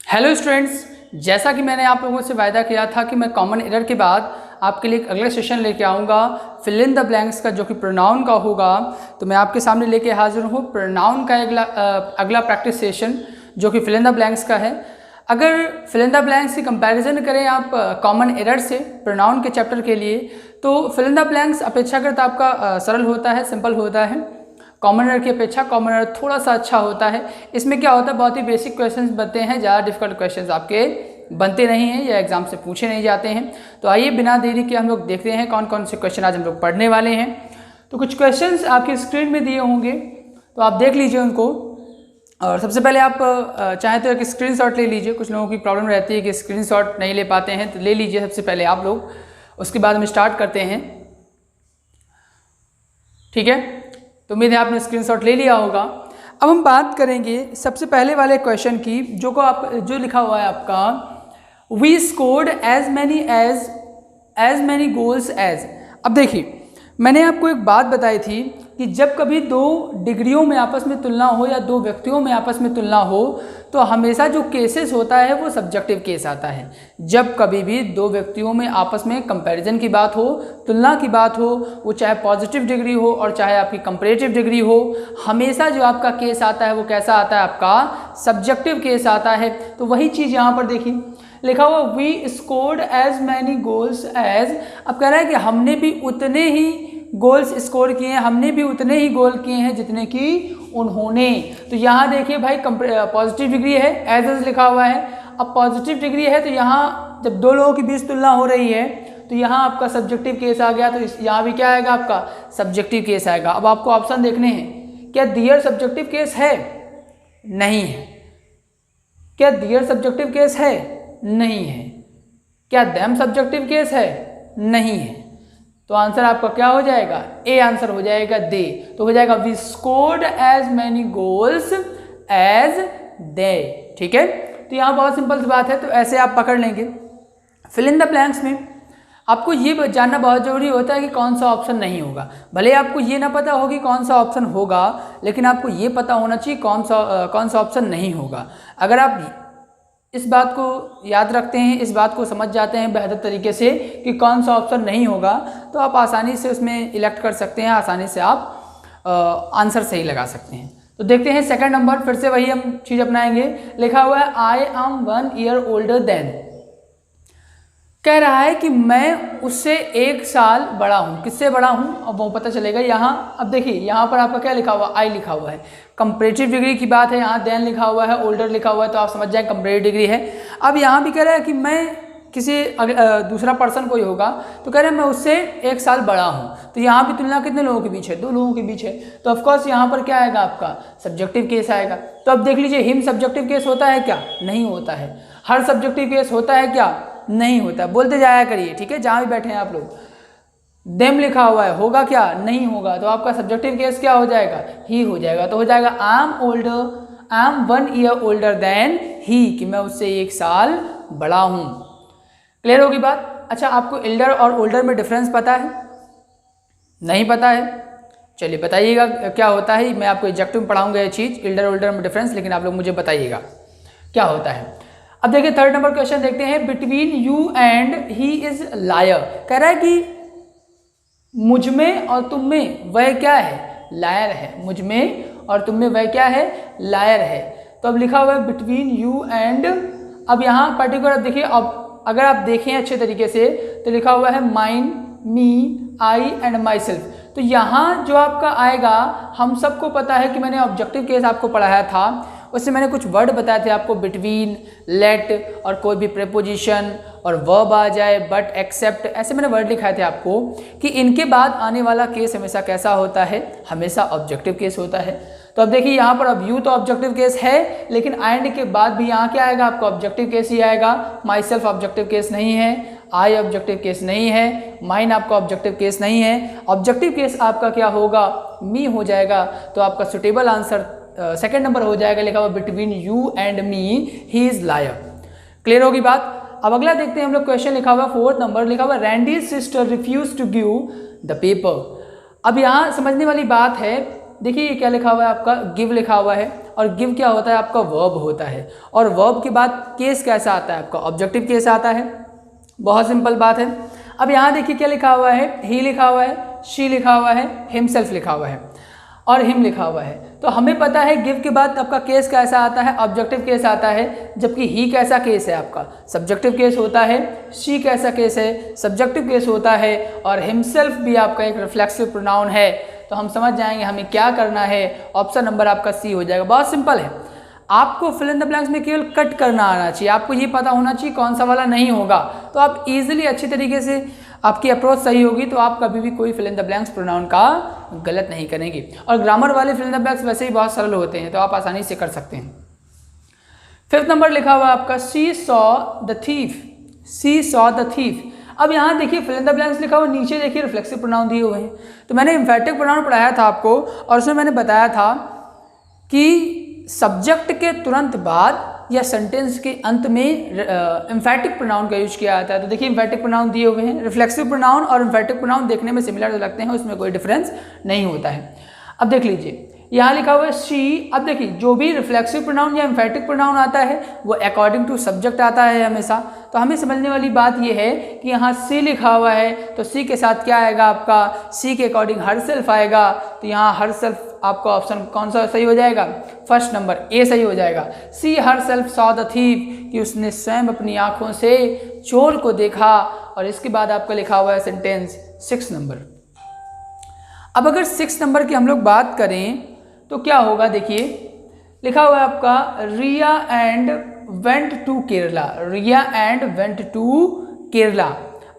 Hello students, जैसा कि मैंने आप लोगों से वायदा किया था कि मैं कॉमन एरर के बाद आपके लिए एक अगला सेशन लेके आऊँगा फिल इन द ब्लैंक्स का, जो कि प्रोनाउन का होगा। तो मैं आपके सामने लेके हाजिर हूँ प्रोनाउन का अगला प्रैक्टिस सेशन, जो कि फिल इन द ब्लैंक्स का है। अगर फिल इन द ब्लैंक्स की कंपैरिजन करें आप कॉमन एरर से प्रोनाउन के चैप्टर के लिए, तो फिल इन द ब्लैंक्स अपेक्षाकृत आपका सरल होता है, सिंपल होता है। कॉमन एरर की अपेक्षा कॉमन एरर थोड़ा सा अच्छा होता है। इसमें क्या होता है, बहुत ही बेसिक क्वेश्चंस बनते हैं, ज़्यादा डिफिकल्ट क्वेश्चंस आपके बनते नहीं हैं या एग्जाम से पूछे नहीं जाते हैं। तो आइए बिना देरी के हम लोग देखते हैं कौन कौन से क्वेश्चन आज हम लोग पढ़ने वाले हैं। तो कुछ क्वेश्चंस आपकी स्क्रीन में दिए होंगे, तो आप देख लीजिए उनको। और सबसे पहले आप चाहें तो एक स्क्रीनशॉट ले लीजिए। कुछ लोगों की प्रॉब्लम रहती है कि स्क्रीनशॉट नहीं ले पाते हैं, तो ले लीजिए सबसे पहले आप लोग, उसके बाद हम स्टार्ट करते हैं। ठीक है, तो उम्मीद है आपने स्क्रीनशॉट ले लिया होगा। अब हम बात करेंगे सबसे पहले वाले क्वेश्चन की, जो लिखा हुआ है आपका, we scored as many goals as. अब देखिए, मैंने आपको एक बात बताई थी कि जब कभी दो डिग्रियों में आपस में तुलना हो या दो व्यक्तियों में आपस में तुलना हो, तो हमेशा जो केसेस होता है वो सब्जेक्टिव केस आता है। जब कभी भी दो व्यक्तियों में आपस में कंपैरिजन की बात हो, तुलना की बात हो, वो चाहे पॉजिटिव डिग्री हो और चाहे आपकी कंपैरेटिव डिग्री हो, हमेशा जो आपका केस आता है वो कैसा आता है, आपका सब्जेक्टिव केस आता है। तो वही चीज़ यहाँ पर देखिए लिखा हुआ, we scored as many goals as. अब कह रहा है कि हमने भी उतने ही गोल्स स्कोर किए हैं, हमने भी उतने ही गोल किए हैं जितने कि उन्होंने। तो यहाँ देखिए भाई, पॉजिटिव डिग्री है, एज लिखा हुआ है। अब पॉजिटिव डिग्री है तो यहाँ जब दो लोगों के बीच तुलना हो रही है, तो यहाँ आपका सब्जेक्टिव केस आ गया। तो यहाँ भी क्या आएगा, आपका सब्जेक्टिव केस आएगा। अब आपको ऑप्शन देखने हैं, क्या दियर सब्जेक्टिव केस है? नहीं है। क्या दियर सब्जेक्टिव केस है? नहीं है। क्या देम सब्जेक्टिव केस है? नहीं है। तो आंसर आपका क्या हो जाएगा, ए आंसर हो जाएगा, दे। तो हो जाएगा we scored as many goals as they. ठीक है, तो यहाँ बहुत सिंपल सी बात है, तो ऐसे आप पकड़ लेंगे। फिल इन द ब्लैंक्स में आपको ये जानना बहुत जरूरी होता है कि कौन सा ऑप्शन नहीं होगा। भले आपको ये ना पता हो कि कौन सा ऑप्शन होगा, लेकिन आपको ये पता होना चाहिए कौन सा ऑप्शन नहीं होगा। अगर आप इस बात को याद रखते हैं, इस बात को समझ जाते हैं बेहतर तरीके से कि कौन सा ऑप्शन नहीं होगा, तो आप आसानी से उसमें इलेक्ट कर सकते हैं, आसानी से आप आंसर सही लगा सकते हैं। तो देखते हैं सेकंड नंबर, फिर से वही हम चीज़ अपनाएंगे। लिखा हुआ है आई एम 1 ईयर ओल्डर देन। कह रहा है कि मैं उससे 1 साल बड़ा हूँ। किससे बड़ा हूँ अब वो पता चलेगा यहाँ। अब देखिए यहाँ पर आपका क्या लिखा हुआ, आई लिखा हुआ है, कंपैरेटिव डिग्री की बात है। यहाँ देन लिखा हुआ है, ओल्डर लिखा हुआ है, तो आप समझ जाए कंपैरेटिव डिग्री है। अब यहाँ भी कह रहा है कि मैं किसी दूसरा पर्सन कोई होगा, तो कह रहे हैं मैं उससे 1 साल बड़ा हूँ। तो यहाँ भी तुलना कितने लोगों के बीच है, 2 लोगों के बीच है। तो ऑफकोर्स यहाँ पर क्या आएगा, आपका सब्जेक्टिव केस आएगा। तो अब देख लीजिए, हिम सब्जेक्टिव केस होता है क्या? नहीं होता है। हर सब्जेक्टिव केस होता है क्या? नहीं होता। बोलते जाया करिए, ठीक है, जहाँ भी बैठे हैं आप लोग। देम लिखा हुआ है, होगा क्या? नहीं होगा। तो आपका सब्जेक्टिव केस क्या हो जाएगा? ही हो जाएगा। तो हो जाएगा I am 1 year older than he, कि मैं उससे 1 साल बड़ा हूँ। क्लियर होगी बात? अच्छा, आपको एल्डर और ओल्डर में डिफरेंस पता है? नहीं पता है? चलिए बताइएगा क्या होता है। मैं आपको एग्जेक्टिव में पढ़ाऊंगा ये चीज़, एल्डर ओल्डर में डिफरेंस, लेकिन आप लोग मुझे बताइएगा क्या होता है। अब देखिए थर्ड नंबर क्वेश्चन देखते हैं। Between you and he is liar. कह रहा है कि मुझ में और तुम में वह क्या है? लायर है। मुझ में और तुम में वह क्या है? लायर है। तो अब लिखा हुआ है बिटवीन यू एंड। अब यहाँ पर्टिकुलर देखिए, अब अगर आप देखें अच्छे तरीके से, तो लिखा हुआ है mine, me, I and my self. तो यहाँ जो आपका आएगा, हम सबको पता है कि मैंने ऑब्जेक्टिव केस आपको पढ़ाया था, उससे मैंने कुछ वर्ड बताए थे आपको, बिटवीन, लेट, और कोई भी प्रेपोजिशन और वर्ब आ जाए, बट, एक्सेप्ट, ऐसे मैंने वर्ड लिखाए थे आपको कि इनके बाद आने वाला केस हमेशा कैसा होता है? हमेशा ऑब्जेक्टिव केस होता है। तो अब देखिए यहाँ पर, अब यू तो ऑब्जेक्टिव केस है, लेकिन एंड के बाद भी यहाँ क्या आएगा, आपका ऑब्जेक्टिव केस ही आएगा। माई सेल्फ ऑब्जेक्टिव केस नहीं है, आई ऑब्जेक्टिव केस नहीं है, माइन आपका ऑब्जेक्टिव केस नहीं है। ऑब्जेक्टिव केस आपका क्या होगा? मी हो जाएगा। तो आपका सुटेबल आंसर सेकंड नंबर हो जाएगा, लिखा हुआ between you and me he is liar. Clear होगी बात? अब अगला देखते हैं हम लोग। क्वेश्चन लिखा हुआ 4th नंबर, लिखा हुआ Randy sister refuse to give the paper. अब यहाँ समझने वाली बात है देखिए ये क्या लिखा हुआ है आपका, गिव लिखा हुआ है, और गिव क्या होता है आपका, वर्ब होता है, और वर्ब के बाद केस कैसा आता है आपका, ऑब्जेक्टिव केस आता है। बहुत सिंपल बात है। अब यहाँ देखिए क्या लिखा हुआ है, ही लिखा हुआ है, शी लिखा हुआ है, हिमसेल्फ लिखा हुआ है और हिम लिखा हुआ है। तो हमें पता है गिव के बाद आपका केस कैसा आता है, ऑब्जेक्टिव केस आता है, जबकि ही कैसा केस है आपका, सब्जेक्टिव केस होता है, शी कैसा केस है, सब्जेक्टिव केस होता है, और हिमसेल्फ भी आपका एक रिफ्लेक्सिव प्रोनाउन है। तो हम समझ जाएंगे हमें क्या करना है, ऑप्शन नंबर आपका सी हो जाएगा। बहुत सिंपल है, आपको फिल इन द ब्लैंक्स में केवल कट करना आना चाहिए, आपको ये पता होना चाहिए कौन सा वाला नहीं होगा, तो आप इजीली अच्छी तरीके से आपकी अप्रोच सही होगी, तो आप कभी भी कोई fill in the blanks pronoun का गलत नहीं करेंगे। और ग्रामर वाले फिल इन द ब्लैंक्स वैसे ही बहुत सरल होते हैं, तो आप आसानी से कर सकते हैं। 5th नंबर लिखा हुआ आपका, she saw the thief, she saw the thief. अब यहाँ देखिए फिल इन द ब्लैंक्स लिखा हुआ, नीचे देखिए रिफ्लेक्सिव प्रोनाउन दिए हुए हैं। तो मैंने एम्फैटिक प्रोनाउन पढ़ाया था आपको, और उसमें मैंने बताया था कि सब्जेक्ट के तुरंत बाद या सेंटेंस के अंत में एम्फैटिक प्रोनाउन का यूज किया जाता है। तो देखिए एम्फैटिक प्रोनाउन दिए हुए हैं, रिफ्लेक्सिव प्रोनाउन और एम्फैटिक प्रोनाउन देखने में सिमिलर तो लगते हैं, उसमें कोई डिफरेंस नहीं होता है। अब देख लीजिए यहाँ लिखा हुआ है शी। अब देखिए जो भी रिफ्लेक्सिव प्रोनाउन या एम्फैटिक प्रोनाउन आता है वो अकॉर्डिंग टू सब्जेक्ट आता है हमेशा। तो हमें समझने वाली बात ये है कि यहाँ सी लिखा हुआ है, तो सी के साथ क्या आएगा आपका, सी के अकॉर्डिंग हर सेल्फ आएगा। तो यहाँ हर सेल्फ आपका ऑप्शन कौन सा सही हो जाएगा, फर्स्ट नंबर ए सही हो जाएगा। She herself saw the thief, कि उसने स्वयं अपनी आंखों से चोर को देखा। और इसके बाद आपका लिखा हुआ है सेंटेंस 6 नंबर। अब अगर 6 नंबर की हम लोग बात करें तो क्या होगा, देखिए लिखा हुआ है आपका, Riya and went to Kerala, Riya and went to Kerala.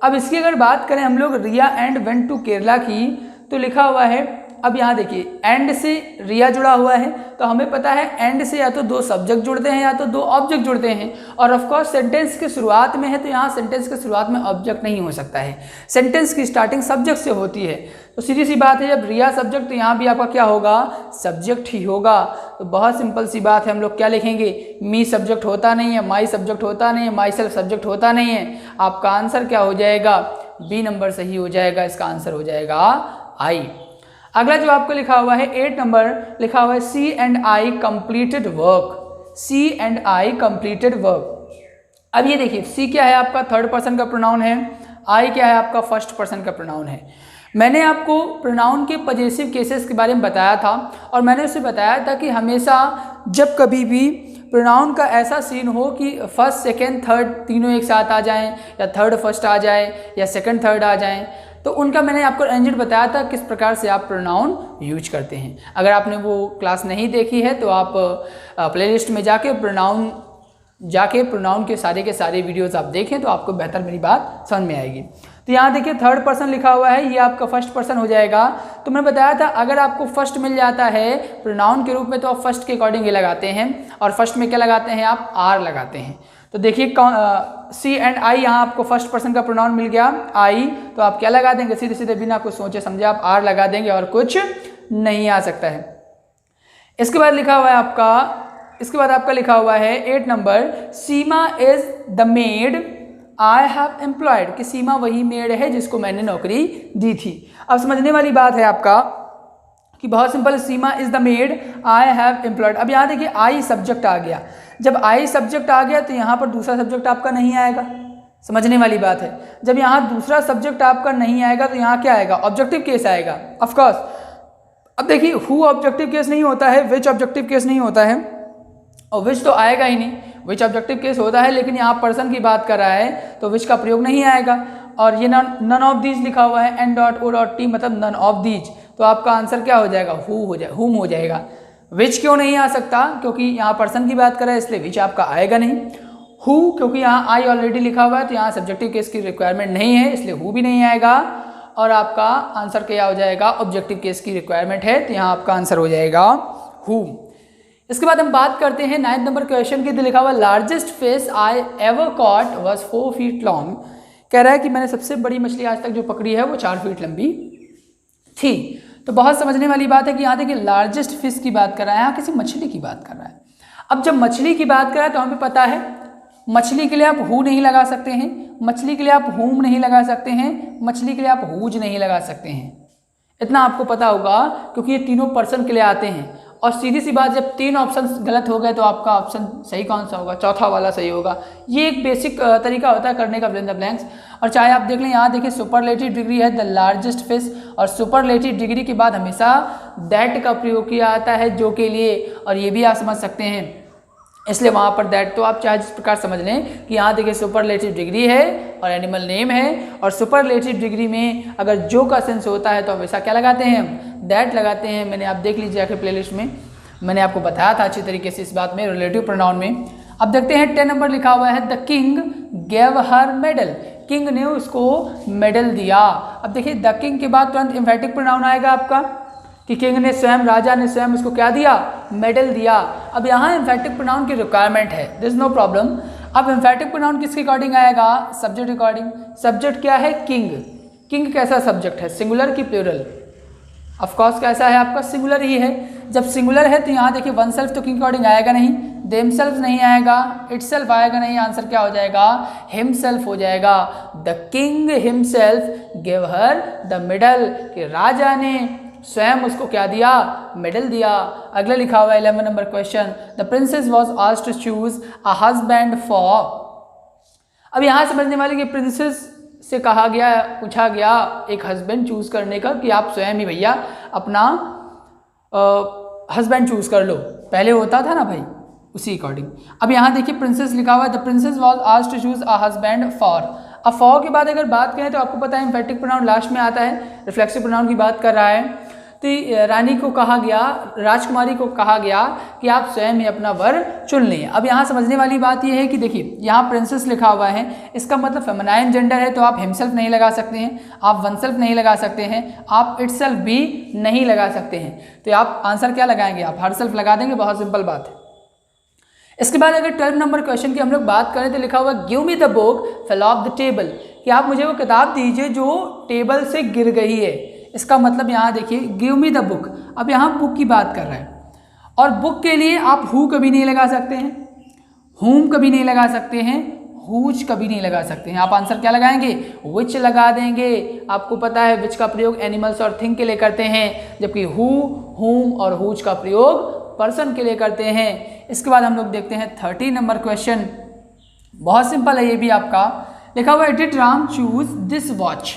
अब इसकी अगर बात करें हम लोग Riya and went to Kerala की, तो लिखा हुआ है, अब यहाँ देखिए एंड से रिया जुड़ा हुआ है, तो हमें पता है एंड से या तो 2 सब्जेक्ट जुड़ते हैं या तो 2 ऑब्जेक्ट जुड़ते हैं, और ऑफ कोर्स सेंटेंस के शुरुआत में है, तो यहाँ सेंटेंस के शुरुआत में ऑब्जेक्ट नहीं हो सकता है, सेंटेंस की स्टार्टिंग सब्जेक्ट से होती है। तो सीधी सी बात है, जब रिया सब्जेक्ट तो यहाँ भी आपका क्या होगा, सब्जेक्ट ही होगा। तो बहुत सिंपल सी बात है, हम लोग क्या लिखेंगे, मी सब्जेक्ट होता नहीं है, माई सब्जेक्ट होता नहीं है, माई सेल्फ सब्जेक्ट होता नहीं है। आपका आंसर क्या हो जाएगा, बी नंबर सही हो जाएगा, इसका आंसर हो जाएगा आई। अगला जो आपको लिखा हुआ है 8 नंबर लिखा हुआ है, she and I completed work, she and I completed work. अब ये देखिए सी क्या है आपका, थर्ड पर्सन का प्रोनाउन है, आई क्या है आपका, फर्स्ट पर्सन का प्रोनाउन है। मैंने आपको प्रोनाउन के पजेसिव केसेस के बारे में बताया था, और मैंने उसे बताया था कि हमेशा जब कभी भी प्रोनाउन का ऐसा सीन हो कि फर्स्ट सेकेंड थर्ड तीनों एक साथ आ जाएं, या थर्ड फर्स्ट आ जाए, या सेकंड थर्ड आ जाएं, तो उनका मैंने आपको अरेंजमेंट बताया था किस प्रकार से आप प्रोनाउन यूज करते हैं। अगर आपने वो क्लास नहीं देखी है तो आप प्लेलिस्ट में जाके प्रोनाउन के सारे वीडियोस आप देखें, तो आपको बेहतर मेरी बात समझ में आएगी। तो यहाँ देखिए थर्ड पर्सन लिखा हुआ है, ये आपका फर्स्ट पर्सन हो जाएगा। तो मैंने बताया था अगर आपको फर्स्ट मिल जाता है प्रोनाउन के रूप में, तो आप फर्स्ट के अकॉर्डिंग ये लगाते हैं, और फर्स्ट में क्या लगाते हैं आप, आर लगाते हैं। तो देखिए सी एंड आई, यहाँ आपको फर्स्ट पर्सन का प्रोनाउन मिल गया आई, तो आप क्या लगा देंगे, सीधे सीधे बिना कुछ सोचे समझे आप आर लगा देंगे, और कुछ नहीं आ सकता है। इसके बाद लिखा हुआ है आपका लिखा हुआ है 8 number, Seema is the made I have employed, कि सीमा वही मेड है जिसको मैंने नौकरी दी थी। अब समझने वाली बात है आपका कि बहुत simple, Seema is the made I have employed. अब यहाँ देखिए आई सब्जेक्ट आ गया, जब आई सब्जेक्ट आ गया तो यहाँ पर दूसरा सब्जेक्ट आपका नहीं आएगा, समझने वाली बात है। जब यहाँ दूसरा सब्जेक्ट आपका नहीं आएगा तो यहाँ क्या आएगा, ऑब्जेक्टिव केस आएगा ऑफ कोर्स। अब देखिए हु ऑब्जेक्टिव केस नहीं होता है, विच ऑब्जेक्टिव केस नहीं होता है, और विच तो आएगा ही नहीं, विच ऑब्जेक्टिव केस होता है, लेकिन यहाँ पर्सन की बात कर रहा है तो विच का प्रयोग नहीं आएगा। और ये नन ऑफ दीज लिखा हुआ है, N dot O dot T मतलब नन ऑफ दीज, तो आपका आंसर क्या हो जाएगा, हुम हो जाएगा। विच क्यों नहीं आ सकता, क्योंकि यहाँ पर्सन की बात कर रहा है इसलिए विच आपका आएगा नहीं। हु क्योंकि यहाँ आई ऑलरेडी लिखा हुआ है, तो यहाँ सब्जेक्टिव केस की रिक्वायरमेंट नहीं है, इसलिए हु भी नहीं आएगा। और आपका आंसर क्या हो जाएगा, ऑब्जेक्टिव केस की रिक्वायरमेंट है, तो यहाँ आपका आंसर हो जाएगा हु। इसके बाद हम बात करते हैं 9 नंबर क्वेश्चन की। लिखा हुआ largest fish I ever caught was 4 feet long, कह रहा है कि मैंने सबसे बड़ी मछली आज तक जो पकड़ी है वो 4 फीट लंबी थी। तो बहुत समझने वाली बात है कि यहाँ देखिए लार्जेस्ट फिश की बात कर रहा है, यहाँ किसी मछली की बात कर रहा है। अब जब मछली की बात कर रहा है तो हमें पता है मछली के लिए आप हु नहीं लगा सकते हैं, मछली के लिए आप हुम नहीं लगा सकते हैं, मछली के लिए आप हुज नहीं लगा सकते हैं। इतना आपको पता होगा, क्योंकि ये तीनों पर्सन के लिए आते हैं। और सीधी सी बात, जब 3 ऑप्शन गलत हो गए तो आपका ऑप्शन सही कौन सा होगा? चौथा वाला सही होगा। ये एक बेसिक तरीका होता है करने का फिल इन द ब्लैंक्स। और चाहे आप देख लें, यहाँ देखिए सुपरलेटिव डिग्री है द लार्जेस्ट फिश, और सुपरलेटिव डिग्री के बाद हमेशा दैट का प्रयोग किया जाता है जो के लिए, और ये भी आप समझ सकते हैं, इसलिए वहाँ पर दैट तो आप चाहे जिस प्रकार समझ लें कि यहाँ देखिए सुपरलेटिव डिग्री है और एनिमल नेम है, और सुपरलेटिव डिग्री में अगर जो का सेंस होता है तो हमेशा क्या लगाते हैं? हम दैट लगाते हैं। मैंने आप देख लीजिए आखिर प्लेलिस्ट में मैंने आपको बताया था अच्छी तरीके से इस बात में, रिलेटिव प्रोनाउन में। अब देखते हैं 10 नंबर लिखा हुआ है the king gave her medal, king ने उसको मेडल दिया। अब देखिए द किंग के बाद तुरंत एम्फेटिक प्रोनाउन आएगा आपका कि किंग ने स्वयं, राजा ने स्वयं उसको क्या दिया? मेडल दिया। अब यहाँ एम्फेटिक प्रोनाउन की रिक्वायरमेंट है, दिस नो प्रॉब्लम। अब एम्फेटिक प्रोनाउन किसके अकॉर्डिंग आएगा? Subject according. सब्जेक्ट क्या है? किंग। किंग कैसा सब्जेक्ट है? सिंगुलर की प्लूरल? ऑफ कोर्स कैसा है आपका? सिंगुलर ही है। जब सिंगुलर है तो यहाँ देखिए वन सेल्फ तो किंग अकॉर्डिंग आएगा नहीं, देम सेल्फ नहीं आएगा, इट सेल्फ आएगा नहीं, आंसर क्या हो जाएगा? हिम सेल्फ हो जाएगा। The king himself give her the medal, कि राजा ने स्वयं उसको क्या दिया? मेडल दिया। अगला लिखा हुआ है 11 number question the princess was asked to choose a husband for. अब यहाँ समझने वाले कि प्रिंसेस से कहा गया, पूछा गया एक हस्बैंड चूज करने का कि आप स्वयं ही भैया अपना हस्बैंड चूज कर लो। पहले होता था ना भाई, उसी अकॉर्डिंग। अब यहाँ देखिए प्रिंसेस लिखा हुआ है the princess was asked to choose a husband for. अब फॉर के बाद अगर बात करें तो आपको पता है एम्फेटिक प्रोनाउन लास्ट में आता है, रिफ्लेक्सिव प्रोनाउन की बात कर रहा है। तो रानी को कहा गया, राजकुमारी को कहा गया कि आप स्वयं ही अपना वर चुन लें। अब यहाँ समझने वाली बात यह है कि देखिए यहाँ प्रिंसेस लिखा हुआ है, इसका मतलब फेमिनाइन जेंडर है, तो आप हिमसेल्फ नहीं लगा सकते हैं, आप वनसेल्फ नहीं लगा सकते हैं, आप इटसेल्फ भी नहीं लगा सकते हैं। तो आप आंसर क्या लगाएंगे? आप हरसेल्फ लगा देंगे, बहुत सिंपल बात है। इसके बाद अगर 12 नंबर क्वेश्चन की हम लोग बात करें तो लिखा हुआ give me the book fell off the table, कि आप मुझे वो किताब दीजिए जो टेबल से गिर गई है। इसका मतलब यहाँ देखिए गिव मी द बुक, अब यहाँ बुक की बात कर रहा है, और बुक के लिए आप हु कभी नहीं लगा सकते हैं, हुम कभी नहीं लगा सकते हैं, हुच कभी नहीं लगा सकते हैं। आप आंसर क्या लगाएंगे? विच लगा देंगे। आपको पता है विच का प्रयोग एनिमल्स और थिंग के लिए करते हैं, जबकि हु, हुम और हुच का प्रयोग पर्सन के लिए करते हैं। इसके बाद हम लोग देखते हैं 13 नंबर क्वेश्चन, बहुत सिंपल है ये भी आपका। लिखा हुआ है did Ram choose this watch,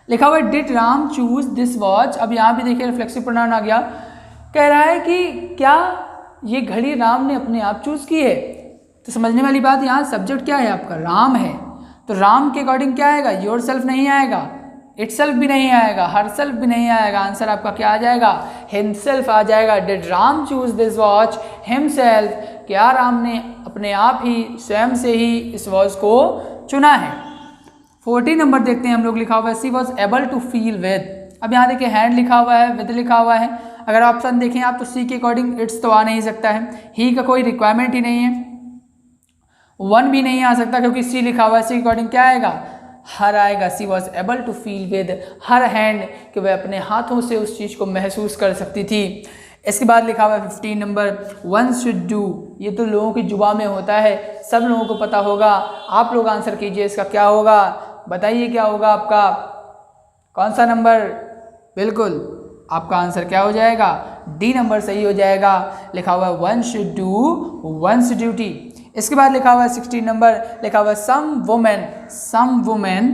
लिखा हुआ है did Ram choose this watch. अब यहाँ भी देखिए रिफ्लेक्सिव प्रोनाउन आ गया, कह रहा है कि क्या ये घड़ी राम ने अपने आप चूज की है। तो समझने वाली बात, यहाँ सब्जेक्ट क्या है आपका? राम है, तो राम के अकॉर्डिंग क्या आएगा? योर सेल्फ नहीं आएगा, इटसेल्फ भी नहीं आएगा, हर सेल्फ भी नहीं आएगा, आंसर आपका क्या आ जाएगा? हिमसेल्फ आ जाएगा। Did Ram choose this watch himself, क्या राम ने अपने आप ही, स्वयं से ही इस वॉच को चुना है। 14 नंबर देखते हैं हम लोग, लिखा हुआ है she was able to feel with. अब यहाँ देखिए हैंड लिखा हुआ है, विद लिखा हुआ है। अगर ऑप्शन देखें आप तो सी के अकॉर्डिंग इट्स तो आ नहीं सकता है, ही का कोई रिक्वायरमेंट ही नहीं है, वन भी नहीं आ सकता क्योंकि सी लिखा हुआ है, सी के अकॉर्डिंग क्या आएगा? हर आएगा। She was able to feel with her hand, कि वह अपने हाथों से उस चीज़ को महसूस कर सकती थी। इसके बाद लिखा हुआ है 15 नंबर वन शुड डू, ये तो लोगों की जुबान में होता है, सब लोगों को पता होगा। आप लोग आंसर कीजिए, इसका क्या होगा? बताइए क्या होगा आपका? कौन सा नंबर? बिल्कुल आपका आंसर क्या हो जाएगा? डी नंबर सही हो जाएगा। लिखा हुआ है one should do once duty. इसके बाद लिखा हुआ है 16 नंबर, लिखा हुआ है some women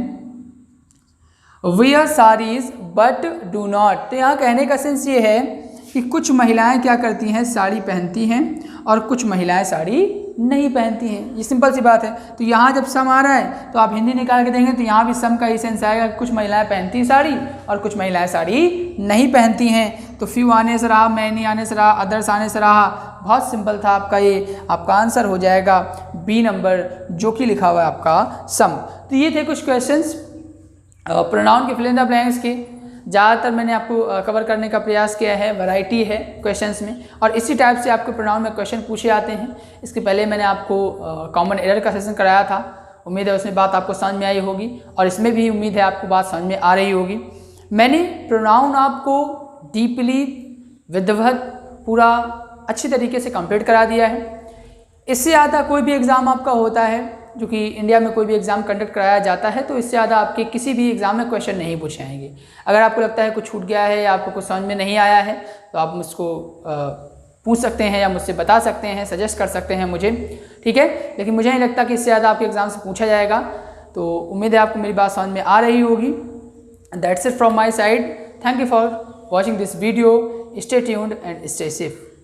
wear saris but do not. तो यहाँ कहने का सेंस ये है कि कुछ महिलाएं क्या करती हैं? साड़ी पहनती हैं, और कुछ महिलाएं साड़ी नहीं पहनती हैं। ये सिंपल सी बात है। तो यहाँ जब सम आ रहा है तो आप हिंदी निकाल के देंगे तो यहाँ भी सम का ही सेंस आएगा, कुछ महिलाएं पहनती साड़ी और कुछ महिलाएं साड़ी नहीं पहनती हैं। तो फ्यू आने से रहा, मैनी आने से रहा, अदर्स आने से रहा। बहुत सिंपल था आपका, ये आपका आंसर हो जाएगा बी नंबर, जो कि लिखा हुआ है आपका सम। तो ये थे कुछ क्वेश्चंस प्रोनाउन के फिल इन द ब्लैंक्स के। ज़्यादातर मैंने आपको कवर करने का प्रयास किया है, वैरायटी है क्वेश्चंस में, और इसी टाइप से आपके प्रोनाउन में क्वेश्चन पूछे जाते हैं। इसके पहले मैंने आपको कॉमन एरर का सेशन कराया था, उम्मीद है उसमें बात आपको समझ में आई होगी, और इसमें भी उम्मीद है आपको बात समझ में आ रही होगी। मैंने प्रोनाउन आपको डीपली विधिवत पूरा अच्छी तरीके से कंप्लीट करा दिया है। इससे ज़्यादा कोई भी एग्ज़ाम आपका होता है जो कि इंडिया में कोई भी एग्ज़ाम कंडक्ट कराया जाता है, तो इससे ज़्यादा आपके किसी भी एग्ज़ाम में क्वेश्चन नहीं पूछे जाएंगे। अगर आपको लगता है कुछ छूट गया है या आपको कुछ समझ में नहीं आया है तो आप मुझको पूछ सकते हैं या मुझसे बता सकते हैं, सजेस्ट कर सकते हैं मुझे, ठीक है। लेकिन मुझे नहीं लगता कि इससे ज़्यादा आपके एग्ज़ाम से पूछा जाएगा। तो उम्मीद है आपको मेरी बात समझ में आ रही होगी। That's it from my side. Thank you for watching this video. Stay tuned and stay safe.